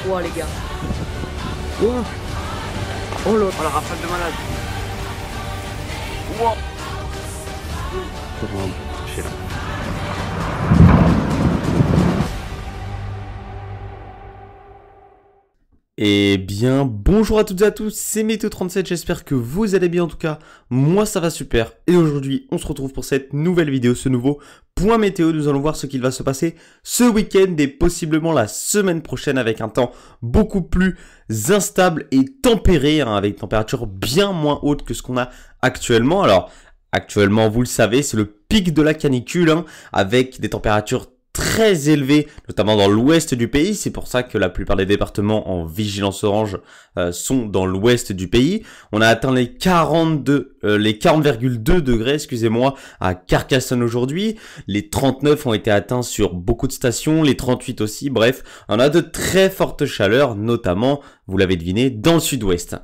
froid, les gars. Oh, Oh là. oh la rafale de malade. Wow. Comment toucher là. Eh bien, bonjour à toutes et à tous, c'est Météo37, j'espère que vous allez bien en tout cas, moi ça va super, et aujourd'hui on se retrouve pour cette nouvelle vidéo, ce nouveau point météo, nous allons voir ce qu'il va se passer ce week-end et possiblement la semaine prochaine avec un temps beaucoup plus instable et tempéré, avec une température bien moins haute que ce qu'on a actuellement. Alors, actuellement vous le savez, c'est le pic de la canicule, avec des températures très élevé, notamment dans l'ouest du pays. C'est pour ça que la plupart des départements en vigilance orange sont dans l'ouest du pays. On a atteint les 40,2 degrés, excusez-moi, à Carcassonne aujourd'hui. Les 39 ont été atteints sur beaucoup de stations, les 38 aussi. Bref, on a de très fortes chaleurs, notamment, vous l'avez deviné, dans le sud-ouest.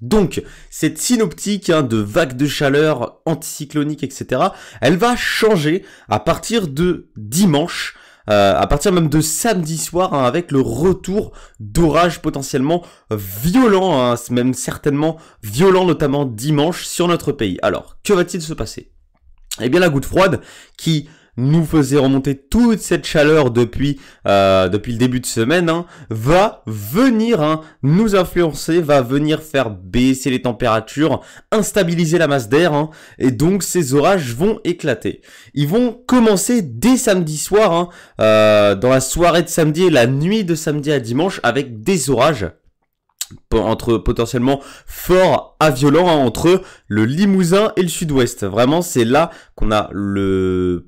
Donc, cette synoptique de vagues de chaleur anticycloniques, etc., elle va changer à partir de dimanche, à partir même de samedi soir, avec le retour d'orages potentiellement violents, même certainement violents, notamment dimanche sur notre pays. Alors, que va-t-il se passer? Eh bien, la goutte froide qui nous faisait remonter toute cette chaleur depuis le début de semaine, va venir nous influencer, va venir faire baisser les températures, instabiliser la masse d'air, et donc ces orages vont éclater. Ils vont commencer dès samedi soir, dans la soirée de samedi et la nuit de samedi à dimanche, avec des orages entre potentiellement forts à violents, entre le Limousin et le sud-ouest. Vraiment, c'est là qu'on a le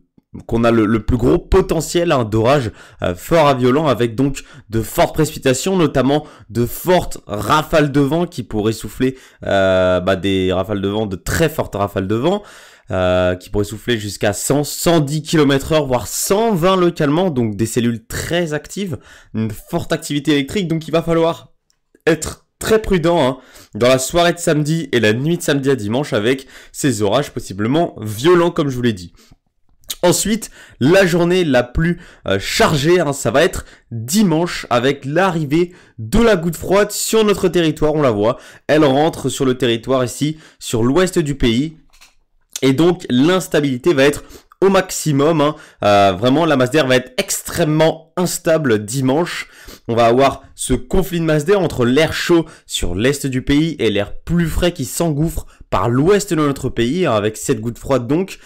plus gros potentiel d'orage fort à violent, avec donc de fortes précipitations, notamment de fortes rafales de vent qui pourraient souffler, des rafales de vent, de très fortes rafales de vent, qui pourraient souffler jusqu'à 100, 110 km/h, voire 120 localement, donc des cellules très actives, une forte activité électrique, donc il va falloir être très prudent dans la soirée de samedi et la nuit de samedi à dimanche avec ces orages possiblement violents comme je vous l'ai dit. Ensuite, la journée la plus chargée, ça va être dimanche avec l'arrivée de la goutte froide sur notre territoire, on la voit. Elle rentre sur le territoire ici, sur l'ouest du pays. Et donc, l'instabilité va être au maximum. Vraiment, la masse d'air va être extrêmement instable dimanche. On va avoir ce conflit de masse d'air entre l'air chaud sur l'est du pays et l'air plus frais qui s'engouffre par l'ouest de notre pays, avec cette goutte froide donc.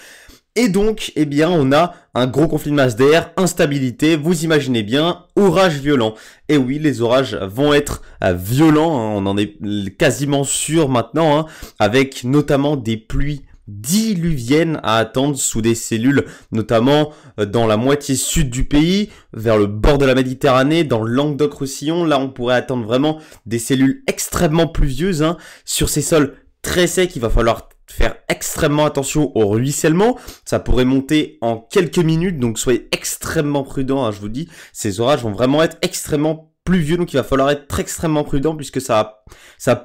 Et donc, eh bien, on a un gros conflit de masse d'air, instabilité, vous imaginez bien, orage violent. Et oui, les orages vont être violents, on en est quasiment sûr maintenant, avec notamment des pluies diluviennes à attendre sous des cellules, notamment dans la moitié sud du pays, vers le bord de la Méditerranée, dans le Languedoc-Roussillon. Là, on pourrait attendre vraiment des cellules extrêmement pluvieuses, sur ces sols très secs. Il va falloir faire extrêmement attention au ruissellement, ça pourrait monter en quelques minutes, donc soyez extrêmement prudents, je vous dis, ces orages vont vraiment être extrêmement pluvieux, donc il va falloir être extrêmement prudent puisque ça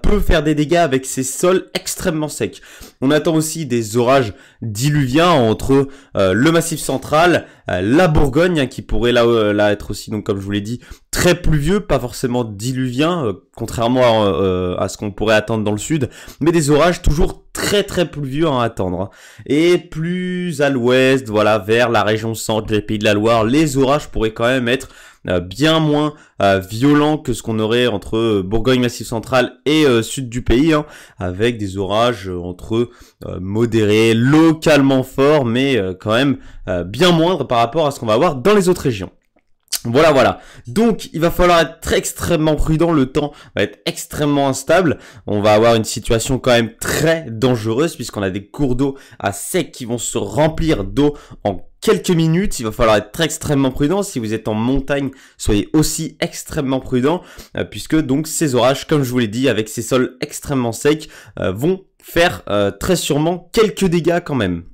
peut faire des dégâts avec ces sols extrêmement secs. On attend aussi des orages diluviens entre le Massif central, la Bourgogne, qui pourrait là être aussi, donc comme je vous l'ai dit, très pluvieux, pas forcément diluvien, contrairement à ce qu'on pourrait attendre dans le sud, mais des orages toujours très pluvieux à attendre. Et plus à l'ouest, voilà, vers la région centre, les Pays de la Loire, les orages pourraient quand même être bien moins violents que ce qu'on aurait entre Bourgogne, Massif central et sud du pays, avec des orages entre modérés, localement forts, mais quand même bien moindres par rapport à ce qu'on va avoir dans les autres régions. Voilà. Donc, il va falloir être extrêmement prudent. Le temps va être extrêmement instable. On va avoir une situation quand même très dangereuse puisqu'on a des cours d'eau à sec qui vont se remplir d'eau en quelques minutes. Il va falloir être extrêmement prudent. Si vous êtes en montagne, soyez aussi extrêmement prudent puisque donc ces orages, comme je vous l'ai dit, avec ces sols extrêmement secs, vont faire très sûrement quelques dégâts quand même.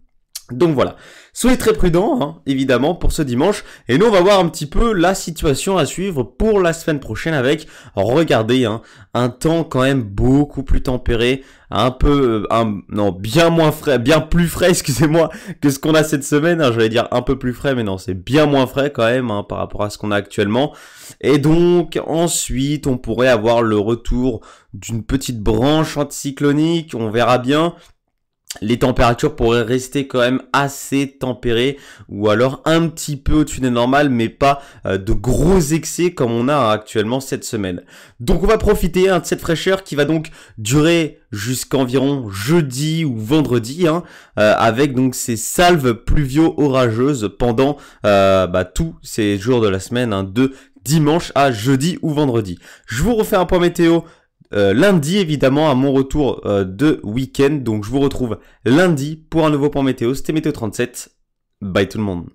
Donc voilà, soyez très prudents, hein, évidemment, pour ce dimanche. Et nous, on va voir un petit peu la situation à suivre pour la semaine prochaine avec, regardez, hein, un temps quand même beaucoup plus tempéré, bien moins frais, bien plus frais, excusez-moi, que ce qu'on a cette semaine. Hein, j'allais dire un peu plus frais, mais non, c'est bien moins frais quand même, hein, par rapport à ce qu'on a actuellement. Et donc, ensuite, on pourrait avoir le retour d'une petite branche anticyclonique, on verra bien. Les températures pourraient rester quand même assez tempérées ou alors un petit peu au-dessus des normales, mais pas de gros excès comme on a actuellement cette semaine. Donc on va profiter de cette fraîcheur qui va donc durer jusqu'environ jeudi ou vendredi, avec donc ces salves pluvio-orageuses pendant tous ces jours de la semaine, de dimanche à jeudi ou vendredi. Je vous refais un point météo lundi, évidemment, à mon retour de week-end. Donc je vous retrouve lundi pour un nouveau point météo. C'était Météo 37. Bye tout le monde.